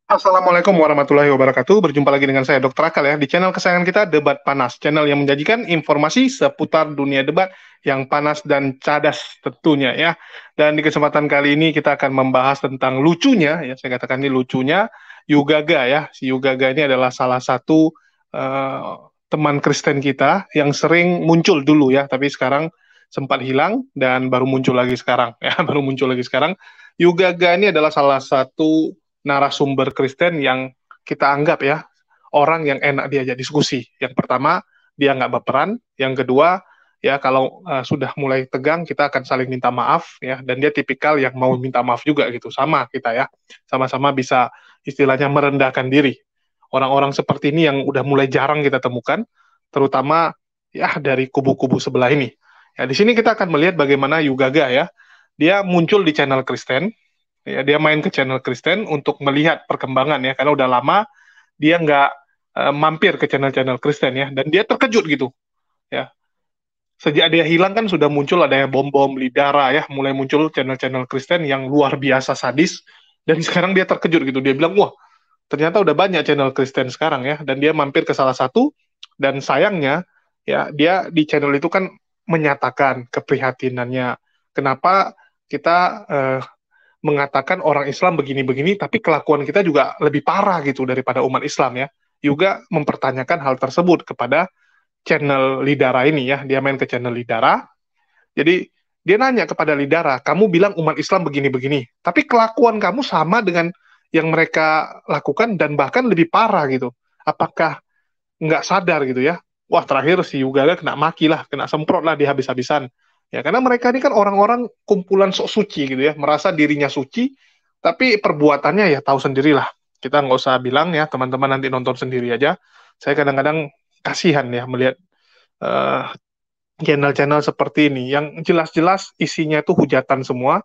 Assalamualaikum warahmatullahi wabarakatuh. Berjumpa lagi dengan saya Dr. Akal ya di channel kesayangan kita Debat Panas, channel yang menjanjikan informasi seputar dunia debat yang panas dan cadas tentunya ya. Dan di kesempatan kali ini kita akan membahas tentang lucunya ya, saya katakan ini lucunya Yugaga ya. Si Yugaga ini adalah salah satu teman Kristen kita yang sering muncul dulu ya, tapi sekarang sempat hilang dan baru muncul lagi sekarang ya, baru muncul lagi sekarang. Yugaga ini adalah salah satu narasumber Kristen yang kita anggap ya orang yang enak diajak diskusi. Yang pertama, dia nggak baperan. Yang kedua, ya kalau sudah mulai tegang kita akan saling minta maaf ya, dan dia tipikal yang mau minta maaf juga gitu, sama kita ya, sama-sama bisa istilahnya merendahkan diri. Orang-orang seperti ini yang udah mulai jarang kita temukan, terutama ya dari kubu-kubu sebelah ini. Ya, di sini kita akan melihat bagaimana Yugaga ya, dia muncul di channel Kristen. Ya, dia main ke channel Kristen untuk melihat perkembangan ya, karena udah lama dia nggak mampir ke channel-channel Kristen ya, dan dia terkejut gitu ya. Sejak dia hilang kan sudah muncul ada yang bom-bom Lidara ya, mulai muncul channel-channel Kristen yang luar biasa sadis, dan sekarang dia terkejut gitu, dia bilang wah ternyata udah banyak channel Kristen sekarang ya, dan dia mampir ke salah satu, dan sayangnya ya dia di channel itu kan menyatakan keprihatinannya kenapa kita mengatakan orang Islam begini-begini, tapi kelakuan kita juga lebih parah gitu daripada umat Islam ya. Juga mempertanyakan hal tersebut kepada channel Lidara ini ya. Dia main ke channel Lidara. Jadi dia nanya kepada Lidara, kamu bilang umat Islam begini-begini, tapi kelakuan kamu sama dengan yang mereka lakukan dan bahkan lebih parah gitu. Apakah nggak sadar gitu ya? Wah, terakhir si Yugaga kena maki lah, kena semprot lah dia habis-habisan. Ya, karena mereka ini kan orang-orang kumpulan sok suci gitu ya, merasa dirinya suci, tapi perbuatannya ya tahu sendirilah. Kita nggak usah bilang ya, teman-teman nanti nonton sendiri aja. Saya kadang-kadang kasihan ya melihat uh, channel-channel seperti ini, yang jelas-jelas isinya itu hujatan semua,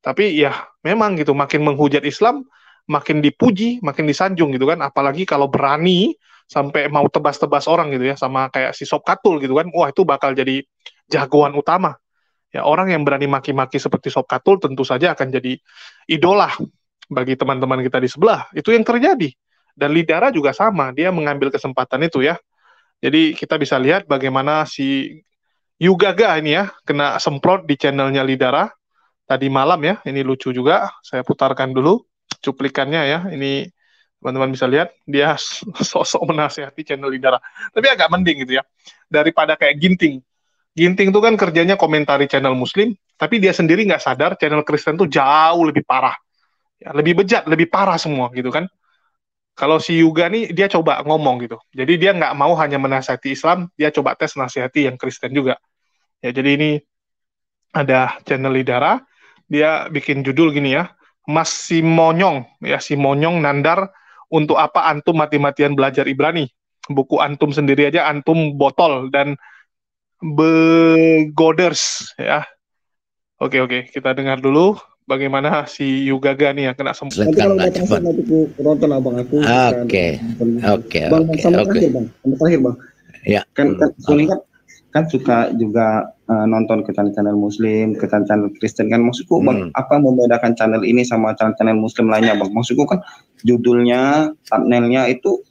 tapi ya memang gitu, makin menghujat Islam, makin dipuji, makin disanjung gitu kan. Apalagi kalau berani sampai mau tebas-tebas orang gitu ya, sama kayak si Sob Katul gitu kan. Wah, itu bakal jadi jagoan utama. Ya, orang yang berani maki-maki seperti Sob Katul tentu saja akan jadi idola bagi teman-teman kita di sebelah. Itu yang terjadi. Dan Lidara juga sama, dia mengambil kesempatan itu ya. Jadi kita bisa lihat bagaimana si Yugaga ini ya kena semprot di channelnya Lidara tadi malam ya. Ini lucu juga. Saya putarkan dulu cuplikannya ya. Ini teman-teman bisa lihat dia sosok menasehati channel Lidara. Tapi agak mending gitu ya. Daripada kayak Ginting. Ginting tuh kan kerjanya komentari channel Muslim, tapi dia sendiri nggak sadar channel Kristen tuh jauh lebih parah. Ya, lebih bejat, lebih parah semua gitu kan. Kalau si Yuga nih dia coba ngomong gitu. Jadi dia nggak mau hanya menasihati Islam, dia coba tes nasihati yang Kristen juga. Ya, jadi ini ada channel Lidara, dia bikin judul gini ya, Mas si Monyong, ya si Monyong nandar, untuk apa antum mati-matian belajar Ibrani? Buku antum sendiri aja antum botol dan begoders ya. Oke oke, kita dengar dulu bagaimana si Yugaga nih yang kena semprot. Nanti kalau udah selesai nanti aku nonton abang aku. Oke. Terakhir bang, terakhir bang. Ya. Kan suka juga nonton ke channel Muslim, ke channel Kristen kan. Maksudku bang, apa membedakan channel ini sama channel Muslim lainnya bang? Maksudku kan judulnya, thumbnailnya itu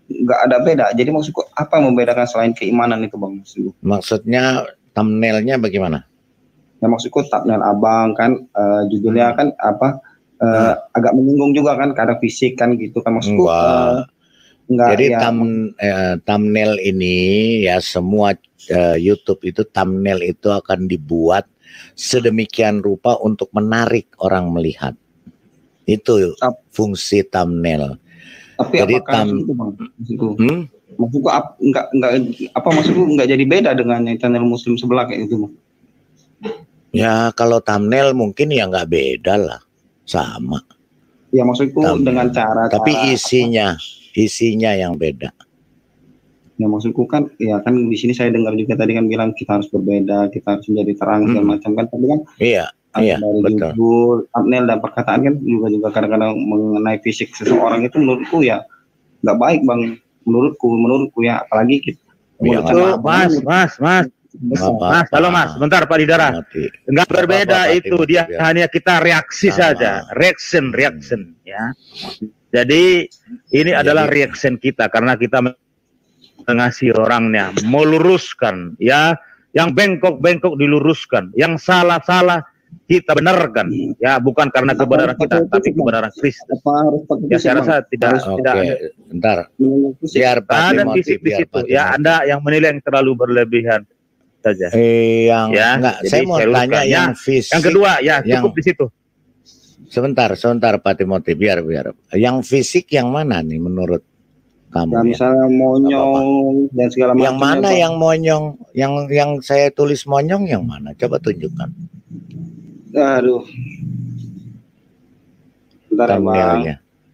nggak ada beda. Jadi maksudku apa membedakan selain keimanan itu bang? Maksudnya thumbnailnya bagaimana? Ya maksudku thumbnail abang kan judulnya kan apa agak menyinggung juga kan, kadang fisik kan gitu kan maksudku. Enggak, jadi ya, thumbnail ini ya semua YouTube itu thumbnail itu akan dibuat sedemikian rupa untuk menarik orang melihat. Itu fungsi thumbnail. Tapi jadi itu bang? Maksudku maksudku nggak jadi beda dengan channel Muslim sebelah kayak gitu bang? Ya kalau thumbnail mungkin ya nggak beda lah, sama. Ya maksudku thumbnail dengan cara. Tapi isinya yang beda. Ya maksudku kan, ya kan di sini saya dengar juga tadi kan bilang kita harus berbeda, kita harus menjadi terang segala macam kan, tapi kan. Iya, dari betul. Judul, thumbnail dan perkataan kan juga kadang-kadang mengenai fisik seseorang itu menurutku ya nggak baik bang, menurutku ya, apalagi kita. Ya, Mas, halo Mas, bentar Pak Lidara. Enggak berbeda itu, dia hanya kita reaksi saja, reaction ya. Jadi ini adalah reaction kita karena kita mengasihi orangnya, meluruskan ya, yang bengkok-bengkok diluruskan, yang salah-salah kita benarkan, ya bukan karena kebenaran kita, tapi kebenaran Kristus. Ya saya rasa tidak bentar. Biar ada fisik di situ. Ya Anda yang menilai yang terlalu berlebihan saja. Enggak, saya mau tanya yang fisik. Yang kedua, ya cukup di situ. Sebentar Pak Timothy, biar. Yang fisik yang mana nih menurut kamu? Ya, misalnya monyong dan segala macam. Yang mana yang monyong? Yang saya tulis monyong yang mana? Coba tunjukkan. Aduh. Bentar ya, Bang.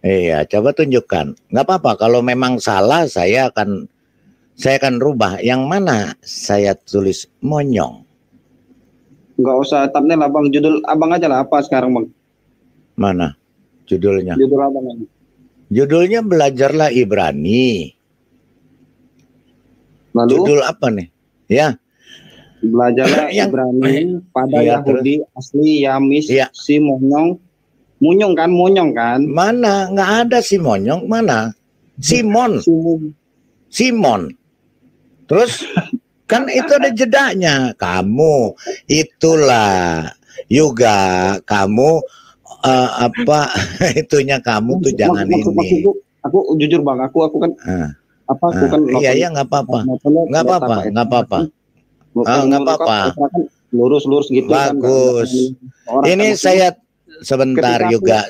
Iya, coba tunjukkan. Nggak apa-apa, kalau memang salah saya akan rubah. Yang mana saya tulis monyong? Nggak usah thumbnail Abang, judul Abang aja lah, apa sekarang Bang? Mana judulnya? Judul Abang aja. Judulnya Belajarlah Ibrani. Lalu? Judul apa nih? Ya. Belajarlah Ibrani pada Yahudi asli Yamis si Monyong. Munyong kan? Mana? Nggak ada si Monyong, mana? Simon. Terus kan itu ada jedanya. Kamu itulah juga kamu itunya kamu tuh jangan ini. Aku jujur Bang, aku kan aku kan iya nggak apa-apa. Nggak apa-apa. Nggak apa-apa. Lurus gitu. Bagus. Kan, ini saya sebentar juga.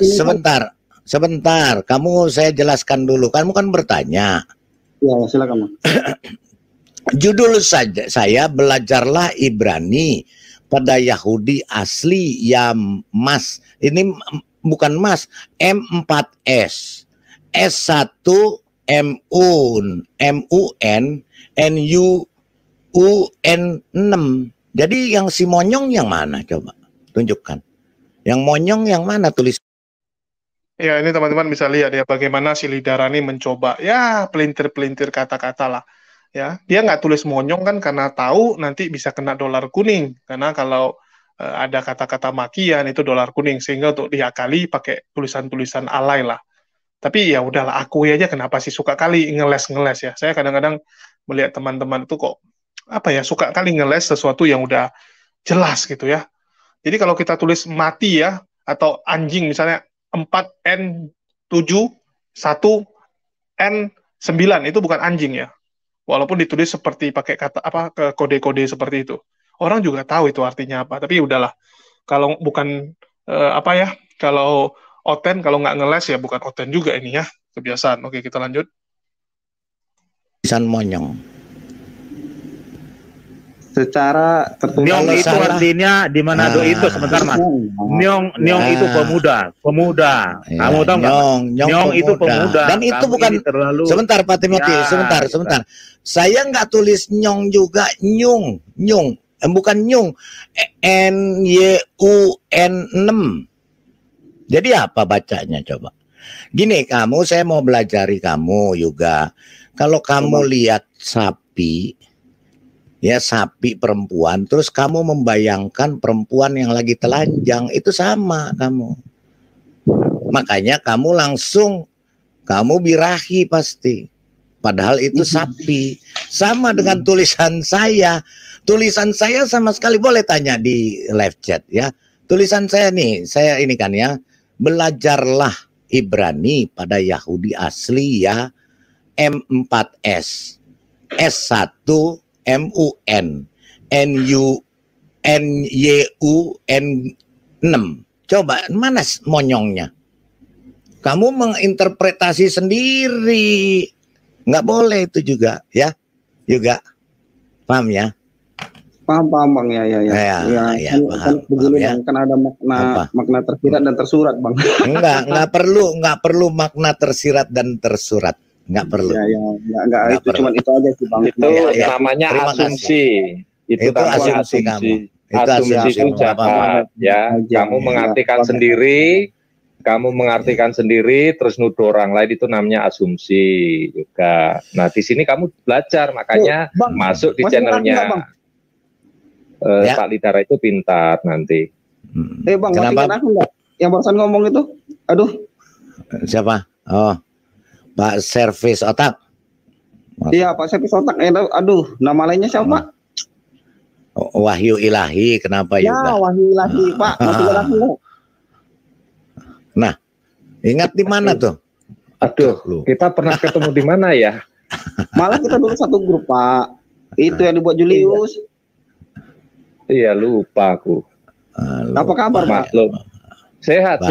Sebentar. Kamu saya jelaskan dulu. Kamu kan bertanya. Ya, silakan. Judul saja saya Belajarlah Ibrani pada Yahudi asli Yamas. Ini bukan Mas, M4S. S1 MUN, UN6. Jadi yang si monyong yang mana coba? Tunjukkan. Yang monyong yang mana tulis? Ya, ini teman-teman bisa lihat ya bagaimana si Lidarani mencoba ya pelintir-pelintir kata-kata lah. Ya, dia nggak tulis monyong kan karena tahu nanti bisa kena dolar kuning. Karena kalau ada kata-kata makian itu dolar kuning, sehingga untuk diakali pakai tulisan-tulisan alay lah. Tapi ya udahlah, akui aja kenapa sih suka kali ngeles ya. Saya kadang-kadang melihat teman-teman itu kok suka kali ngeles sesuatu yang udah jelas gitu ya. Jadi kalau kita tulis mati ya atau anjing misalnya 4N7 1N9 itu bukan anjing ya. Walaupun ditulis seperti pakai kata ke kode-kode seperti itu. Orang juga tahu itu artinya apa, tapi udahlah. Kalau bukan kalau oten, kalau nggak ngeles ya bukan oten juga ini ya, kebiasaan. Oke, kita lanjut. Tulisan monyong. Secara tertulis. Nyong itu artinya di Manado itu sebentar Mas. Nyong itu pemuda. Ya, Kamu tahu nggak? Nyong itu pemuda. Dan itu bukan sebentar Pak Timothy, sebentar. Saya nggak tulis nyong juga, nyung. Bukan nyung. NYUN6. Jadi apa bacanya coba? Gini, saya mau belajari kamu juga. Kalau kamu lihat sapi perempuan, terus kamu membayangkan perempuan yang lagi telanjang, itu sama kamu. Makanya kamu birahi pasti. Padahal itu sapi. Sama dengan tulisan saya. Tulisan saya sama sekali, boleh tanya di live chat ya. Tulisan saya nih, ini kan ya. Belajarlah Ibrani pada Yahudi asli ya. M4S. S1 MUN NYUN6. Coba mana monyongnya? Kamu menginterpretasi sendiri. Nggak boleh itu juga ya. Juga paham ya? Paham Bang ya. Paham, begini ya. Bang, kan ada makna tersirat dan tersurat Bang. Nggak perlu makna tersirat dan tersurat. Nggak perlu. Nggak itu perlu. Cuman itu aja sih Bang. Itu namanya asumsi. Itu asumsi kamu. Asumsi itu jahat ya. Kamu mengartikan sendiri. Kamu mengartikan sendiri terus nuduh orang lain, itu namanya asumsi juga. Nah, di sini kamu belajar, makanya Bang, masuk di channelnya Pak Lidara itu pintar nanti. Bang, kenapa aku enggak? Yang barusan ngomong itu, aduh. Siapa? Oh, Pak Servis Otak. Iya, Pak Servis Otak. Aduh, nama lainnya siapa? Wahyu Ilahi, kenapa ya, juga? Wahyu Ilahi, Pak. Nah, ingat di mana tuh? Aduh, kita pernah ketemu di mana ya? Malah kita dulu satu grup, Pak. Itu yang dibuat Julius. Iya, lupa aku. Apa kabar, Pak? Sehat,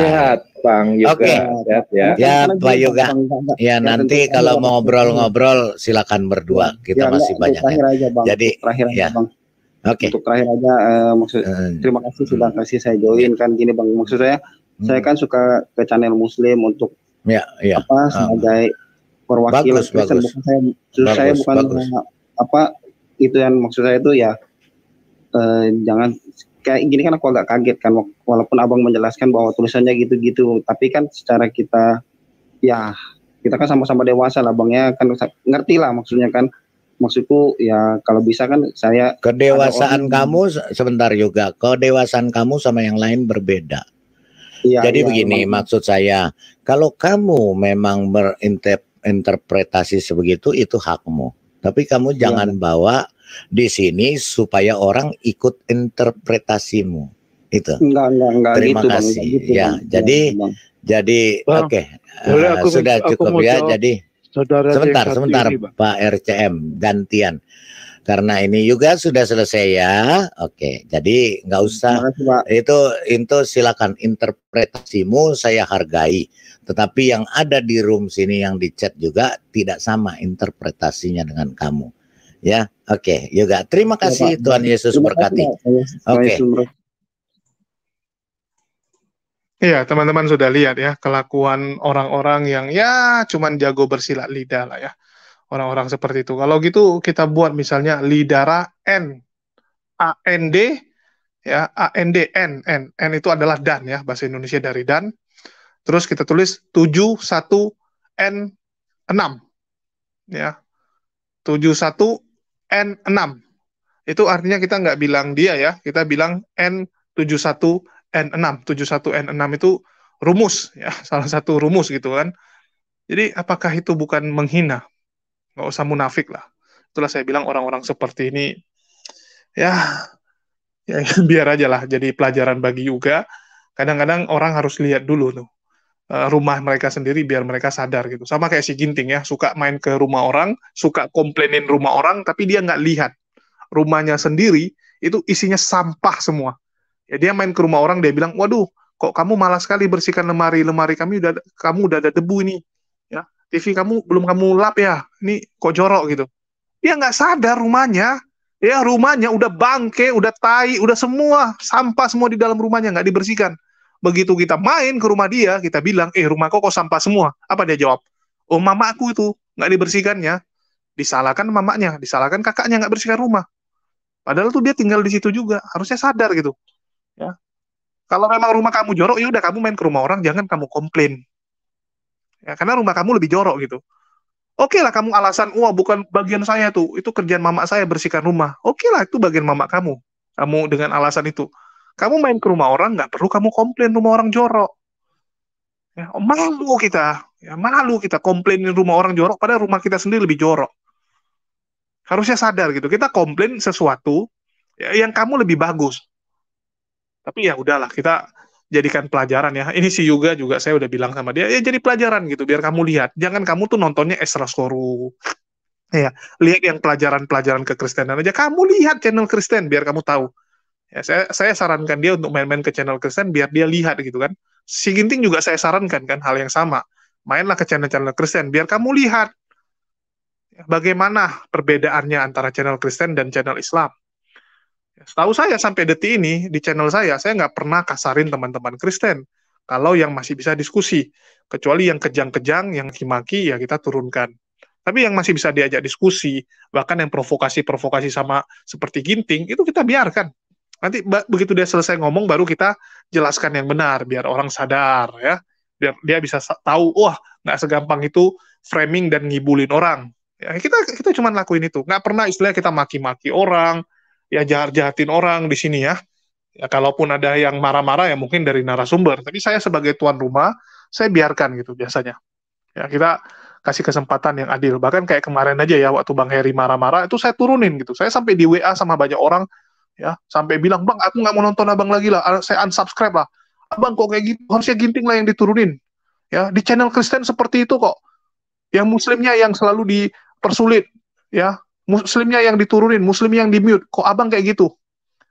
Bang Yoga. Oke. Sehat, ya. Ya, Pak Yoga. Ya, nanti kalau mau ngobrol-ngobrol silakan berdua. Kita masih banyak. Terakhir aja, Bang. Jadi, terakhir aja, Bang. Oke. Untuk terakhir aja, terima kasih sudah kasih saya join kan gini, Bang. Maksud saya kan suka ke channel Muslim untuk sebagai perwakilan Kristen. Saya bukan itu yang maksud saya itu ya jangan kayak gini kan, aku agak kaget kan walaupun abang menjelaskan bahwa tulisannya gitu-gitu, tapi kan secara kita kan sama-sama dewasa lah, Bang, ya kan ngerti lah maksudnya kan. Maksudku ya kalau bisa kan saya kedewasaan kamu sebentar juga, kedewasaan kamu sama yang lain berbeda. Jadi begini maksud saya, kalau kamu memang berinterpretasi sebegitu itu hakmu, tapi kamu jangan bawa di sini supaya orang ikut interpretasimu itu. Enggak terima gitu, kasih Bang, gitu, ya. Bang. Jadi oke. Sudah cukup ya. Jadi sebentar ini, Pak RCM gantian. Karena ini juga sudah selesai ya. Oke, jadi nggak usah itu silakan interpretasimu saya hargai. Tetapi yang ada di room sini yang di chat juga tidak sama interpretasinya dengan kamu. Ya, oke, Yoga. Terima kasih, Tuhan Yesus berkati. Oke. Iya, teman-teman sudah lihat ya kelakuan orang-orang yang ya cuman jago bersilat lidah lah ya. Orang-orang seperti itu. Kalau gitu kita buat misalnya lidara N, AND, ya AND, N itu adalah dan ya, bahasa Indonesia dari dan. Terus kita tulis 71N6, ya 71N6. Itu artinya kita nggak bilang dia ya, kita bilang N71N6. 71N6 itu rumus ya, salah satu rumus gitu kan. Jadi apakah itu bukan menghina? Nggak usah munafik lah. Itulah saya bilang orang-orang seperti ini ya biar aja lah jadi pelajaran bagi juga. Kadang-kadang orang harus lihat dulu tuh rumah mereka sendiri biar mereka sadar gitu. Sama kayak si Ginting ya, suka main ke rumah orang, suka komplainin rumah orang, tapi dia nggak lihat rumahnya sendiri itu isinya sampah semua. Ya dia main ke rumah orang, dia bilang, waduh, kok kamu malas sekali bersihkan lemari kamu udah ada debu ini. Ya, TV kamu belum kamu lap ya, ini kok jorok gitu. Dia nggak sadar rumahnya, ya rumahnya udah bangke, udah tai, udah semua sampah semua di dalam rumahnya nggak dibersihkan. Begitu kita main ke rumah dia, kita bilang, rumah kok sampah semua. Apa dia jawab? Oh, mamaku itu nggak dibersihkannya. Disalahkan mamanya, disalahkan kakaknya nggak bersihkan rumah. Padahal tuh dia tinggal di situ juga, harusnya sadar gitu. Ya, kalau memang rumah kamu jorok, ya udah kamu main ke rumah orang, jangan kamu komplain. Ya, karena rumah kamu lebih jorok gitu. Oke lah kamu alasan, wah bukan bagian saya tuh, itu kerjaan mama saya bersihkan rumah. Oke lah itu bagian mama kamu. Kamu dengan alasan itu. Kamu main ke rumah orang, nggak perlu kamu komplain rumah orang jorok. Ya, malu kita komplainin rumah orang jorok, padahal rumah kita sendiri lebih jorok. Harusnya sadar gitu. Kita komplain sesuatu ya, yang kamu lebih bagus. Tapi ya udahlah, kita jadikan pelajaran ya. Ini si Yuga juga saya udah bilang sama dia, ya jadi pelajaran gitu, biar kamu lihat. Jangan kamu tuh nontonnya Esraskoru. Ya, lihat yang pelajaran-pelajaran kekristenan aja. Kamu lihat channel Kristen biar kamu tahu. Ya, saya sarankan dia untuk main-main ke channel Kristen biar dia lihat gitu kan. Si Ginting juga saya sarankan kan hal yang sama. Mainlah ke channel-channel Kristen biar kamu lihat bagaimana perbedaannya antara channel Kristen dan channel Islam. Setahu saya sampai detik ini di channel saya nggak pernah kasarin teman-teman Kristen. Kalau yang masih bisa diskusi, kecuali yang kejang-kejang, yang maki-maki ya kita turunkan. Tapi yang masih bisa diajak diskusi, bahkan yang provokasi-provokasi sama seperti Ginting, itu kita biarkan. Nanti begitu dia selesai ngomong, baru kita jelaskan yang benar, biar orang sadar ya, biar dia bisa tahu, wah nggak segampang itu framing dan ngibulin orang. Ya, kita cuma lakuin itu, nggak pernah istilahnya kita maki-maki orang, ya jahat-jahatin orang di sini ya. Ya kalaupun ada yang marah-marah ya mungkin dari narasumber, tapi saya sebagai tuan rumah saya biarkan gitu biasanya. Ya, kita kasih kesempatan yang adil. Bahkan kayak kemarin aja ya, waktu Bang Heri marah-marah, itu saya turunin gitu. Saya sampai di WA sama banyak orang, ya, sampai bilang, Bang, aku nggak mau nonton abang lagi lah, saya unsubscribe lah. Abang kok kayak gitu, harusnya Ginting lah yang diturunin. Ya, di channel Kristen seperti itu kok. Yang muslimnya yang selalu dipersulit, ya, muslimnya yang diturunin, muslim yang di-mute. Kok abang kayak gitu?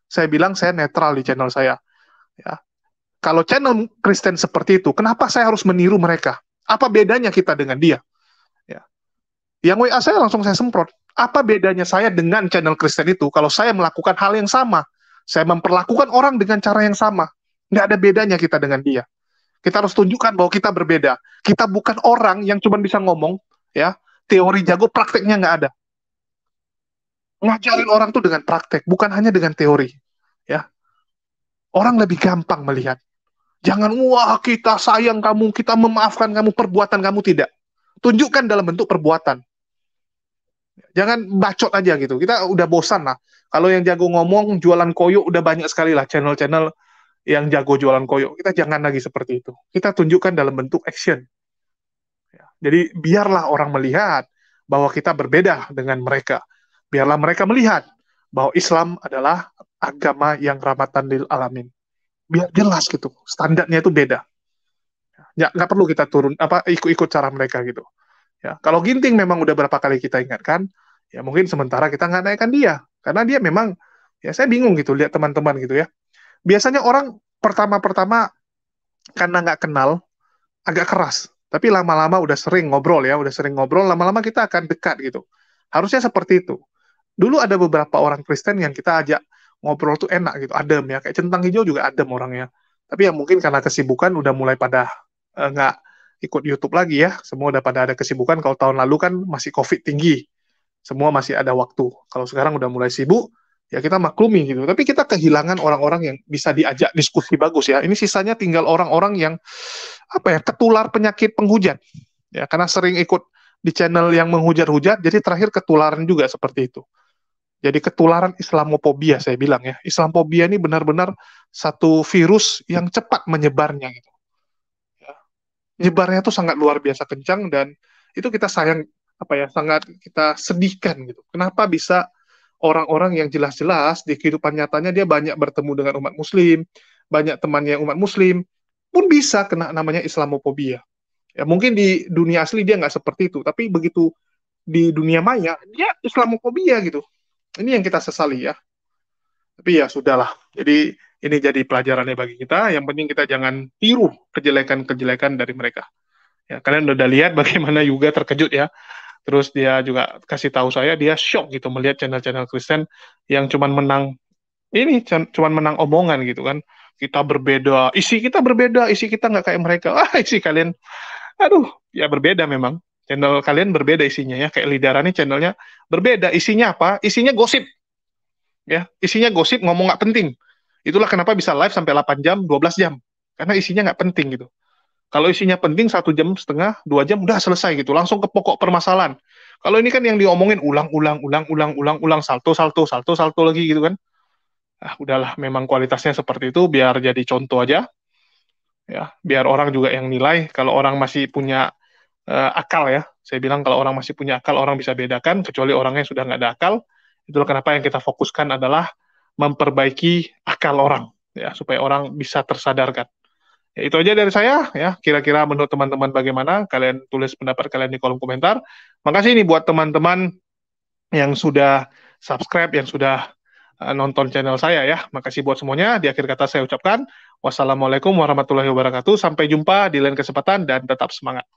Saya bilang saya netral di channel saya. Ya. Kalau channel Kristen seperti itu, kenapa saya harus meniru mereka? Apa bedanya kita dengan dia? Ya. Yang WA saya langsung saya semprot. Apa bedanya saya dengan channel Kristen itu kalau saya melakukan hal yang sama? Saya memperlakukan orang dengan cara yang sama. Nggak ada bedanya kita dengan dia. Kita harus tunjukkan bahwa kita berbeda. Kita bukan orang yang cuma bisa ngomong, ya, teori jago, prakteknya nggak ada. Ngajarin orang tuh dengan praktek, bukan hanya dengan teori. Ya, orang lebih gampang melihat. Jangan, wah kita sayang kamu, kita memaafkan kamu, perbuatan kamu tidak. Tunjukkan dalam bentuk perbuatan. Jangan bacot aja gitu. Kita udah bosan lah. Kalau yang jago ngomong, jualan koyo udah banyak sekali lah channel-channel yang jago jualan koyo. Kita jangan lagi seperti itu. Kita tunjukkan dalam bentuk action. Ya. Jadi biarlah orang melihat bahwa kita berbeda dengan mereka. Biarlah mereka melihat bahwa Islam adalah agama yang rahmatan lil alamin. Biar jelas gitu, standarnya itu beda. Ya, nggak perlu kita turun ikut-ikut cara mereka gitu. Ya, kalau Ginting memang udah berapa kali kita ingatkan, ya mungkin sementara kita nggak naikkan dia, karena dia memang, ya saya bingung gitu lihat teman-teman gitu ya. Biasanya orang pertama-pertama karena nggak kenal agak keras, tapi lama-lama udah sering ngobrol ya, lama-lama kita akan dekat gitu. Harusnya seperti itu. Dulu ada beberapa orang Kristen yang kita ajak ngobrol tuh enak gitu, adem ya, kayak Centang Hijau juga adem orangnya. Tapi ya mungkin karena kesibukan udah mulai pada nggak ikut YouTube lagi ya, semua udah pada ada kesibukan. Kalau tahun lalu kan masih COVID tinggi, semua masih ada waktu. Kalau sekarang udah mulai sibuk, ya kita maklumi gitu. Tapi kita kehilangan orang-orang yang bisa diajak diskusi bagus ya. Ini sisanya tinggal orang-orang yang ketular penyakit penghujat. Ya, karena sering ikut di channel yang menghujat-hujat, jadi terakhir ketularan juga seperti itu. Jadi ketularan Islamofobia saya bilang ya. Islamofobia ini benar-benar satu virus yang cepat menyebarnya gitu. Ya. Nyebarnya tuh sangat luar biasa kencang dan itu kita sayang sangat kita sedihkan gitu. Kenapa bisa orang-orang yang jelas-jelas di kehidupan nyatanya dia banyak bertemu dengan umat muslim, banyak temannya umat muslim, pun bisa kena namanya Islamofobia. Ya mungkin di dunia asli dia nggak seperti itu, tapi begitu di dunia maya dia Islamofobia gitu. Ini yang kita sesali ya. Tapi ya sudahlah. Jadi ini jadi pelajarannya bagi kita. Yang penting kita jangan tiru kejelekan-kejelekan dari mereka. Ya, kalian udah lihat bagaimana Yuga terkejut ya. Terus dia juga kasih tahu saya dia shock gitu melihat channel-channel Kristen yang cuman menang omongan gitu kan. Kita berbeda, isi kita nggak kayak mereka. Isi kalian, aduh, ya berbeda memang. Channel kalian berbeda isinya ya, kayak Lidarani channelnya berbeda. Isinya apa? Isinya gosip. Ya, isinya gosip, ngomong nggak penting. Itulah kenapa bisa live sampai 8 jam, 12 jam. Karena isinya nggak penting gitu. Kalau isinya penting 1,5 jam, 2 jam udah selesai gitu, langsung ke pokok permasalahan. Kalau ini kan yang diomongin ulang, salto lagi gitu kan. Udahlah, memang kualitasnya seperti itu, biar jadi contoh aja. Ya, biar orang juga yang nilai. Kalau orang masih punya akal ya, saya bilang kalau orang masih punya akal, orang bisa bedakan, kecuali orangnya sudah nggak ada akal. Itulah kenapa yang kita fokuskan adalah memperbaiki akal orang, ya, supaya orang bisa tersadarkan. Ya, itu aja dari saya ya. Kira-kira menurut teman-teman bagaimana? Kalian tulis pendapat kalian di kolom komentar. Makasih nih buat teman-teman yang sudah subscribe, yang sudah nonton channel saya ya. Makasih buat semuanya. Di akhir kata saya ucapkan wassalamualaikum warahmatullahi wabarakatuh. Sampai jumpa di lain kesempatan dan tetap semangat.